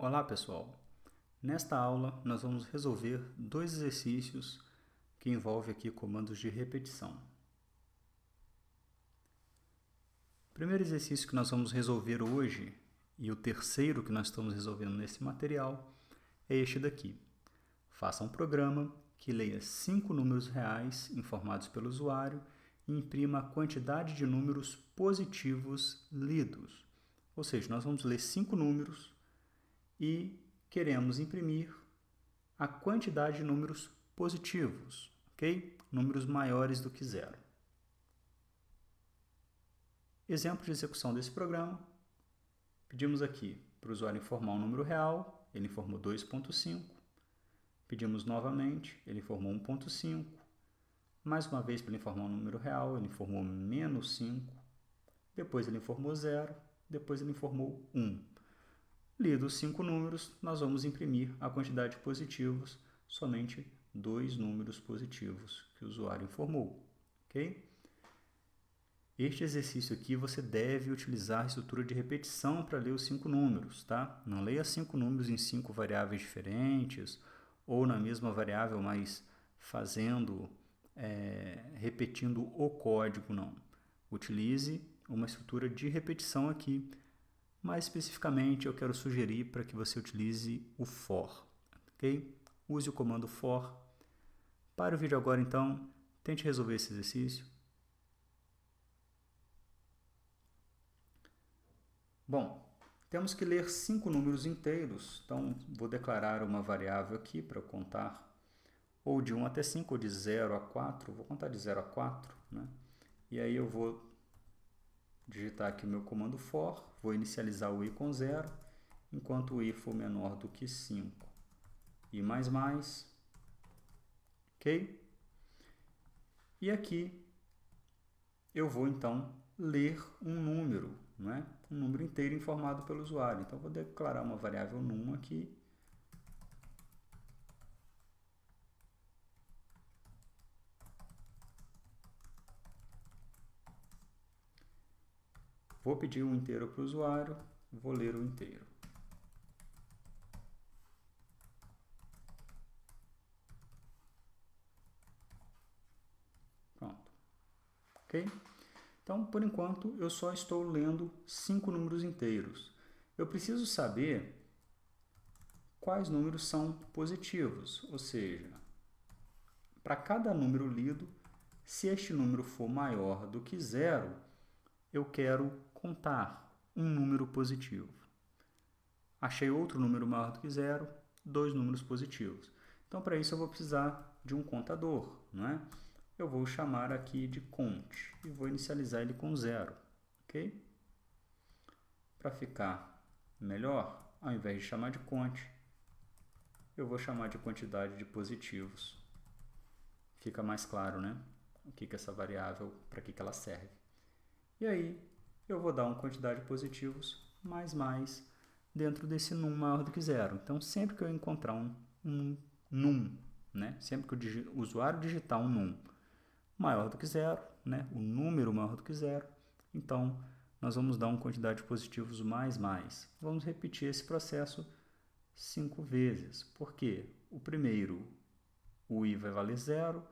Olá pessoal, nesta aula nós vamos resolver dois exercícios que envolvem aqui comandos de repetição. O primeiro exercício que nós vamos resolver hoje e o terceiro que nós estamos resolvendo nesse material é este daqui. Faça um programa que leia 5 números reais informados pelo usuário e imprima a quantidade de números positivos lidos. Ou seja, nós vamos ler 5 números e queremos imprimir a quantidade de números positivos, ok? Números maiores do que zero. Exemplo de execução desse programa. Pedimos aqui para o usuário informar um número real, ele informou 2.5. Pedimos novamente, ele informou 1.5. Mais uma vez para ele informar um número real, ele informou menos 5. Depois ele informou 0. Depois ele informou 1. Lidos 5 números, nós vamos imprimir a quantidade de positivos, somente 2 números positivos que o usuário informou, ok? Este exercício aqui você deve utilizar a estrutura de repetição para ler os 5 números, tá? Não leia 5 números em 5 variáveis diferentes ou na mesma variável, mas repetindo o código, não. Utilize uma estrutura de repetição aqui. Mais especificamente, eu quero sugerir para que você utilize o for, ok? Use o comando for. Para o vídeo agora, então, tente resolver esse exercício. Bom, temos que ler 5 números inteiros, então vou declarar uma variável aqui para eu contar ou de 1 até 5 ou de 0 a 4, vou contar de 0 a 4, né? E aí eu vou digitar aqui o meu comando for, vou inicializar o i com 0, enquanto o i for menor do que 5 e mais, ok? E aqui eu vou então ler um número, não é? Um número inteiro informado pelo usuário. Então vou declarar uma variável num aqui. Vou pedir um inteiro para o usuário, vou ler o inteiro. Pronto. Ok? Então, por enquanto, eu só estou lendo 5 números inteiros. Eu preciso saber quais números são positivos, ou seja, para cada número lido, se este número for maior do que 0, eu quero contar um número positivo. Achei outro número maior do que 0, 2 números positivos. Então, para isso, eu vou precisar de um contador, não é? Eu vou chamar aqui de count e vou inicializar ele com 0, ok? Para ficar melhor, ao invés de chamar de count, eu vou chamar de quantidade de positivos. Fica mais claro, né? O que essa variável, para que ela serve. E aí, eu vou dar uma quantidade de positivos mais dentro desse num maior do que 0. Então, sempre que eu encontrar um num, né? Sempre que o usuário digitar um num maior do que 0, né? O número maior do que 0, então nós vamos dar uma quantidade de positivos mais. Vamos repetir esse processo 5 vezes. Por quê? O primeiro, o i vai valer 0,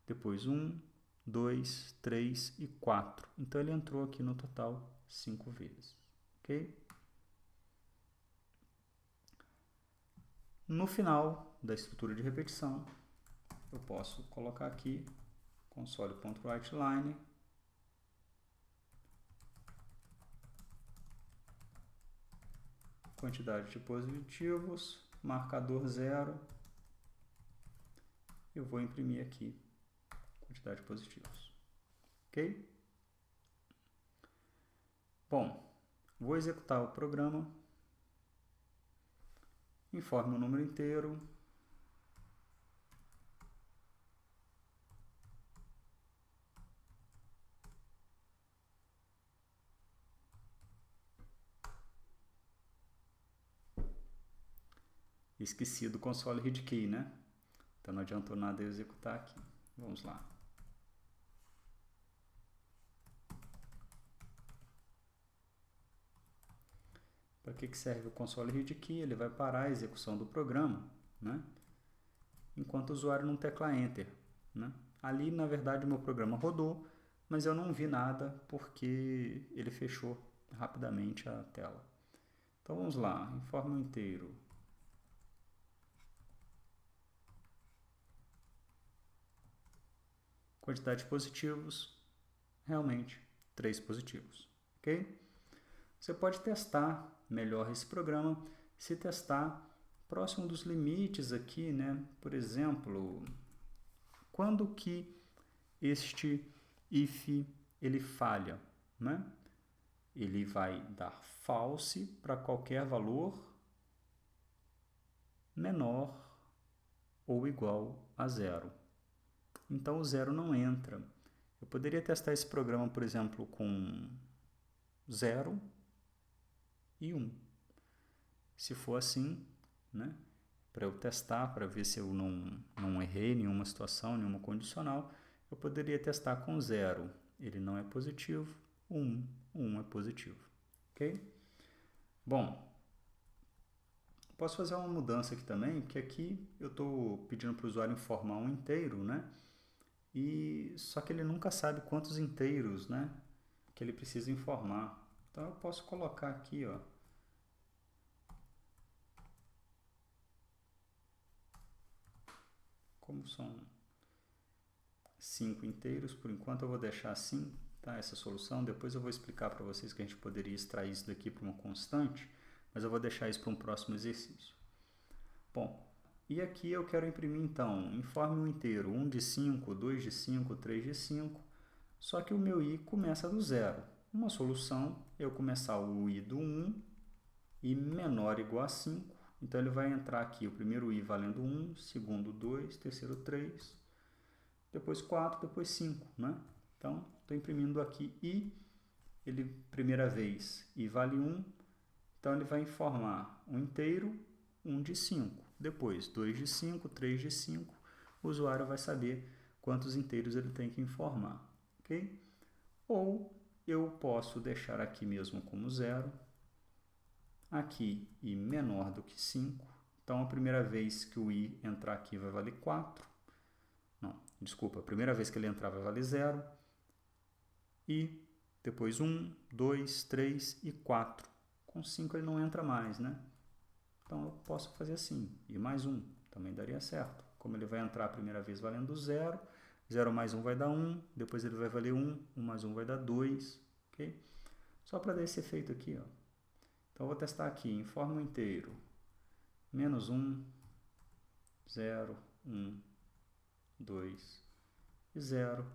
depois 1, 2, 3 e 4. Então ele entrou aqui no total 5 vezes. Ok? No final da estrutura de repetição, eu posso colocar aqui console.writeLine quantidade de positivos, marcador 0, eu vou imprimir aqui quantidade de positivos. Ok? Bom, vou executar o programa. Informe o número inteiro. Esqueci do console read key, né? Então não adiantou nada eu executar aqui. Vamos lá. Para que serve o console read key? Ele vai parar a execução do programa, né? Enquanto o usuário não teclar Enter, né? Ali, na verdade, o meu programa rodou, mas eu não vi nada porque ele fechou rapidamente a tela. Então vamos lá, informe o inteiro. Quantidade de positivos, realmente 3 positivos, ok? Você pode testar melhor esse programa se testar próximo dos limites aqui, né? Por exemplo, quando que este if ele falha, né? Ele vai dar false para qualquer valor menor ou igual a 0. Então o 0 não entra. Eu poderia testar esse programa, por exemplo, com 0 e 1. Se for assim, né? Para eu testar, para ver se eu não errei nenhuma situação, nenhuma condicional, eu poderia testar com 0. Ele não é positivo, 1, 1 é positivo. Ok? Bom, posso fazer uma mudança aqui também, porque aqui eu estou pedindo para o usuário informar um inteiro, né? Só que ele nunca sabe quantos inteiros, né, que ele precisa informar. Então eu posso colocar aqui, ó, como são 5 inteiros, por enquanto eu vou deixar assim, tá, essa solução. Depois eu vou explicar para vocês que a gente poderia extrair isso daqui para uma constante, mas eu vou deixar isso para um próximo exercício. Bom, e aqui eu quero imprimir então, informe um inteiro, 1 de 5, 2 de 5, 3 de 5, só que o meu i começa do 0. Uma solução é eu começar o i do 1 e menor ou igual a 5. Então, ele vai entrar aqui o primeiro i valendo 1, segundo 2, terceiro 3, depois 4, depois 5. Né? Então, estou imprimindo aqui i, ele primeira vez i vale 1, então ele vai informar um inteiro, 1 de 5. Depois 2 de 5, 3 de 5, o usuário vai saber quantos inteiros ele tem que informar. Okay? Ou eu posso deixar aqui mesmo como 0, aqui i menor do que 5, então a primeira vez que o i entrar aqui vai valer 4, não, desculpa, a primeira vez que ele entrar vai valer 0, e depois 1, 2, 3 e 4, com 5 ele não entra mais, né? Então eu posso fazer assim, i mais 1, também daria certo, como ele vai entrar a primeira vez valendo 0, 0 mais 1 vai dar 1, depois ele vai valer 1, 1 mais 1 vai dar 2, ok? Só para dar esse efeito aqui, ó. Então, eu vou testar aqui, informe um inteiro, menos 1, 0, 1, 2 e 0,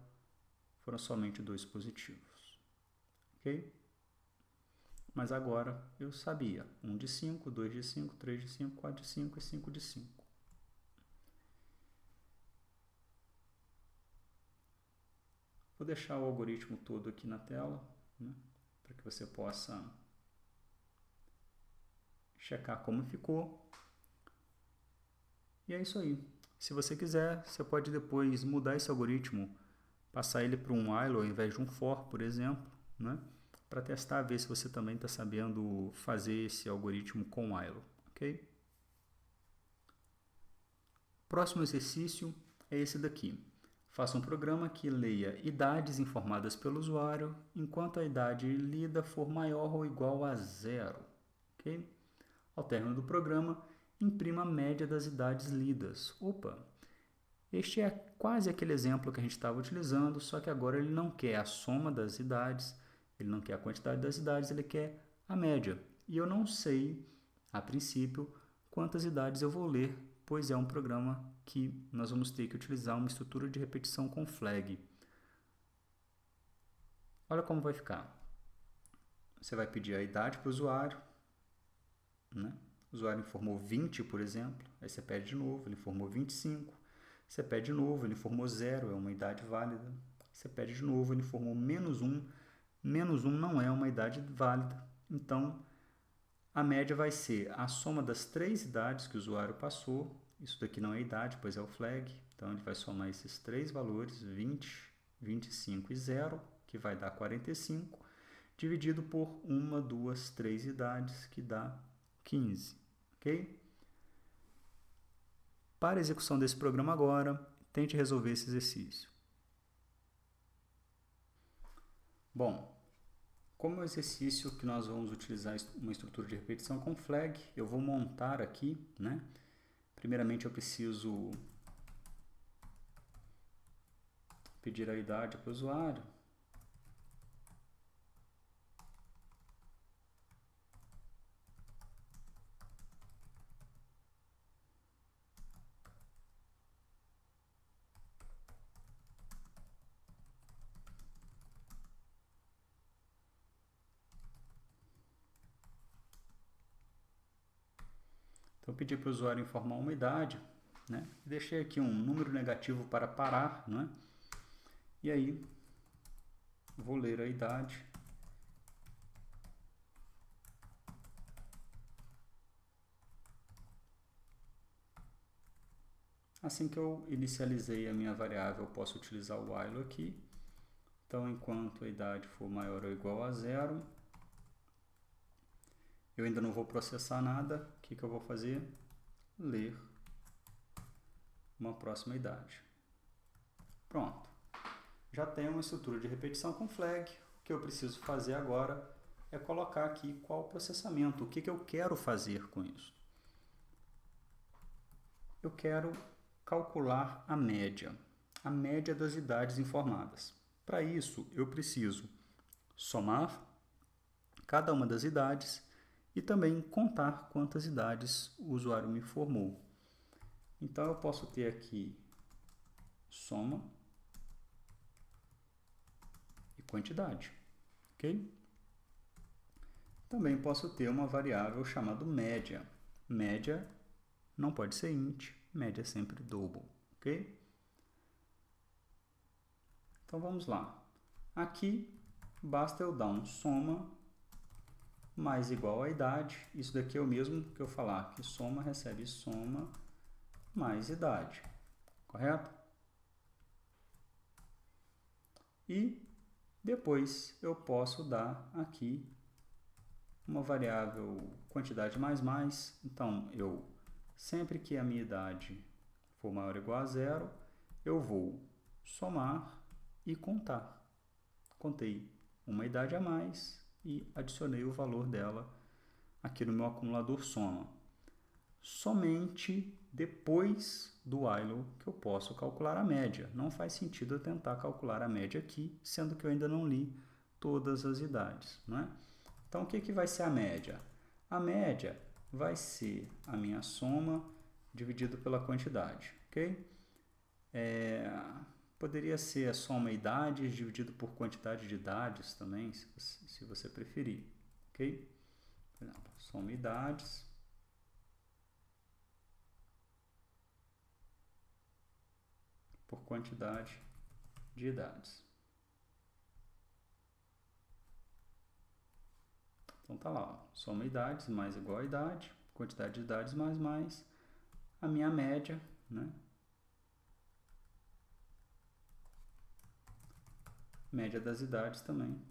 foram somente 2 positivos, ok? Mas agora eu sabia, 1 de 5, 2 de 5, 3 de 5, 4 de 5 e 5 de 5. Vou deixar o algoritmo todo aqui na tela, né, para que você possa checar como ficou. E é isso aí. Se você quiser, você pode depois mudar esse algoritmo, passar ele para um while ao invés de um for, por exemplo, né? Para testar, ver se você também está sabendo fazer esse algoritmo com while, ok? Próximo exercício é esse daqui. Faça um programa que leia idades informadas pelo usuário enquanto a idade lida for maior ou igual a 0, ok? Ao término do programa, imprima a média das idades lidas. Opa! Este é quase aquele exemplo que a gente estava utilizando, só que agora ele não quer a soma das idades, ele não quer a quantidade das idades, ele quer a média. E eu não sei, a princípio, quantas idades eu vou ler, pois é um programa que nós vamos ter que utilizar uma estrutura de repetição com flag. Olha como vai ficar. Você vai pedir a idade para o usuário, né? O usuário informou 20, por exemplo, aí você pede de novo, ele informou 25. Você pede de novo, ele informou 0, é uma idade válida. Você pede de novo, ele informou menos 1. Menos 1 não é uma idade válida. Então, a média vai ser a soma das 3 idades que o usuário passou. Isso daqui não é idade, pois é o flag. Então, ele vai somar esses 3 valores, 20, 25 e 0, que vai dar 45, dividido por 1, 2, 3 idades, que dá 15, ok? Para a execução desse programa agora, tente resolver esse exercício. Bom, como é um exercício que nós vamos utilizar uma estrutura de repetição com flag, eu vou montar aqui, né? Primeiramente eu preciso pedir a idade para o usuário. Então, eu pedi para o usuário informar uma idade, né? Deixei aqui um número negativo para parar, né? E aí, vou ler a idade. Assim que eu inicializei a minha variável, eu posso utilizar o while aqui. Então, enquanto a idade for maior ou igual a 0, eu ainda não vou processar nada. O que eu vou fazer? Ler uma próxima idade. Pronto. Já tenho uma estrutura de repetição com flag. O que eu preciso fazer agora é colocar aqui qual o processamento, o que eu quero fazer com isso. Eu quero calcular a média das idades informadas. Para isso, eu preciso somar cada uma das idades e também contar quantas idades o usuário me informou. Então, eu posso ter aqui soma e quantidade, ok? Também posso ter uma variável chamada média. Média não pode ser int, média é sempre double, ok? Então, vamos lá. Aqui, basta eu dar um soma mais igual a idade. Isso daqui é o mesmo que eu falar que soma recebe soma mais idade, correto? E depois eu posso dar aqui uma variável quantidade mais. Então, sempre que a minha idade for maior ou igual a 0, eu vou somar e contar. Contei uma idade a mais e adicionei o valor dela aqui no meu acumulador soma. Somente depois do while que eu posso calcular a média. Não faz sentido eu tentar calcular a média aqui, sendo que eu ainda não li todas as idades, não é? Então, o que vai ser a média? A média vai ser a minha soma dividido pela quantidade, ok? Poderia ser a soma idades dividido por quantidade de idades também, se você preferir, ok? Por exemplo, soma idades por quantidade de idades. Então tá lá, ó, soma idades mais igual a idade, quantidade de idades mais a minha média, né? Média das idades também.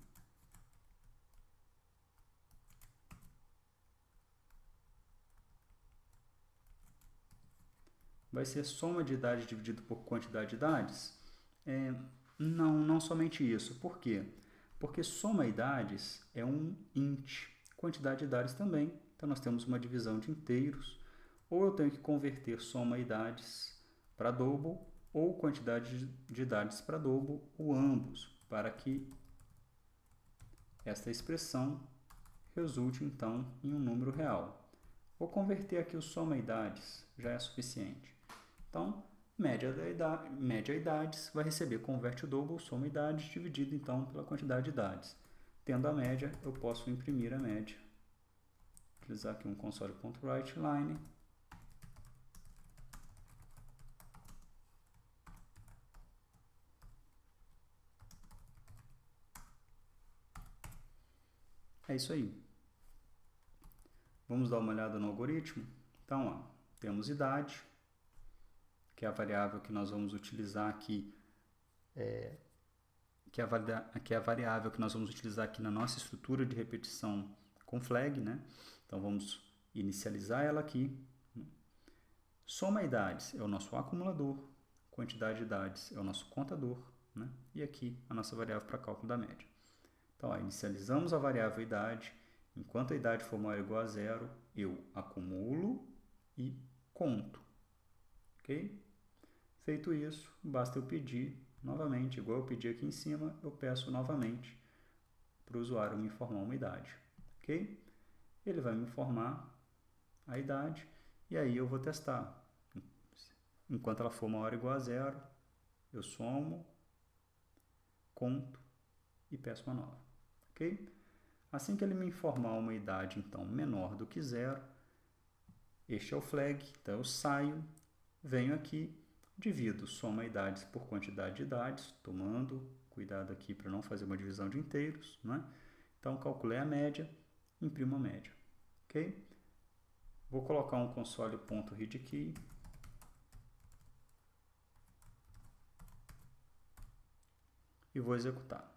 Vai ser soma de idade dividido por quantidade de idades? Não somente isso. Por quê? Porque soma idades é um int, quantidade de idades também. Então, nós temos uma divisão de inteiros. Ou eu tenho que converter soma idades para double, ou quantidade de idades para double, ou ambos, para que esta expressão resulte, então, em um número real. Vou converter aqui o soma idades, já é suficiente. Então, média idades vai receber converte o double, soma idades, dividido então pela quantidade de idades. Tendo a média, eu posso imprimir a média. Utilizar aqui um console.writeLine. É isso aí. Vamos dar uma olhada no algoritmo? Então, ó, temos idade, que é a variável que nós vamos utilizar aqui que é a variável que nós vamos utilizar aqui na nossa estrutura de repetição com flag, né? Então, vamos inicializar ela aqui. Soma idades é o nosso acumulador, quantidade de idades é o nosso contador, né? E aqui a nossa variável para cálculo da média. Então, inicializamos a variável idade. Enquanto a idade for maior ou igual a zero, eu acumulo e conto. Ok? Feito isso, basta eu pedir novamente, igual eu pedi aqui em cima, eu peço novamente para o usuário me informar uma idade. Ok? Ele vai me informar a idade e aí eu vou testar. Enquanto ela for maior ou igual a zero, eu somo, conto e peço uma nova. Ok? Assim que ele me informar uma idade, então, menor do que zero, este é o flag, então eu saio, venho aqui, divido soma idades por quantidade de idades, tomando cuidado aqui para não fazer uma divisão de inteiros, né? Então, calculei a média, imprimo a média, ok? Vou colocar um console.readKey e vou executar.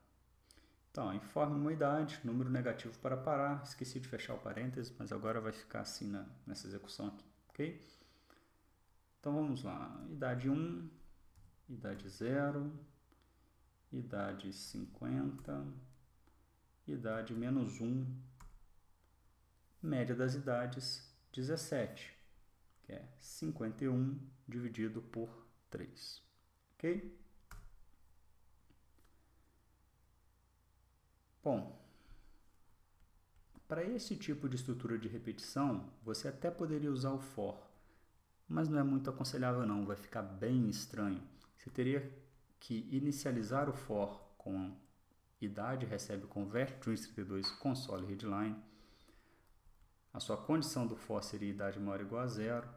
Então, informe uma idade, número negativo para parar, esqueci de fechar o parênteses, mas agora vai ficar assim nessa execução aqui, ok? Então, vamos lá, idade 1, idade 0, idade 50, idade menos 1, média das idades 17, que é 51 dividido por 3, ok? Bom, para esse tipo de estrutura de repetição, você até poderia usar o for, mas não é muito aconselhável não, vai ficar bem estranho. Você teria que inicializar o for com idade, recebe, converte to 32 console readline. A sua condição do for seria idade maior ou igual a zero,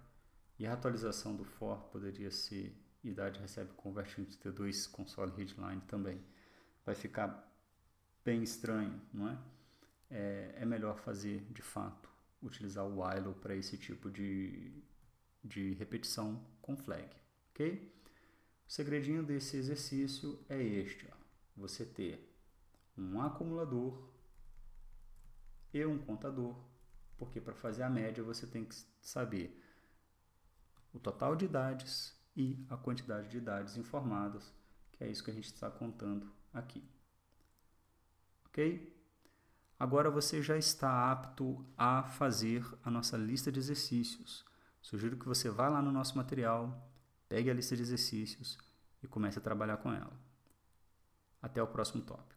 e a atualização do for poderia ser idade, recebe, converte to 32 console readline também. Vai ficar bem estranho, não é? É melhor fazer, de fato, utilizar o while para esse tipo de repetição com flag, ok? O segredinho desse exercício é este, ó. Você ter um acumulador e um contador, porque para fazer a média você tem que saber o total de idades e a quantidade de idades informadas, que é isso que a gente está contando aqui, ok? Agora você já está apto a fazer a nossa lista de exercícios. Sugiro que você vá lá no nosso material, pegue a lista de exercícios e comece a trabalhar com ela. Até o próximo tópico.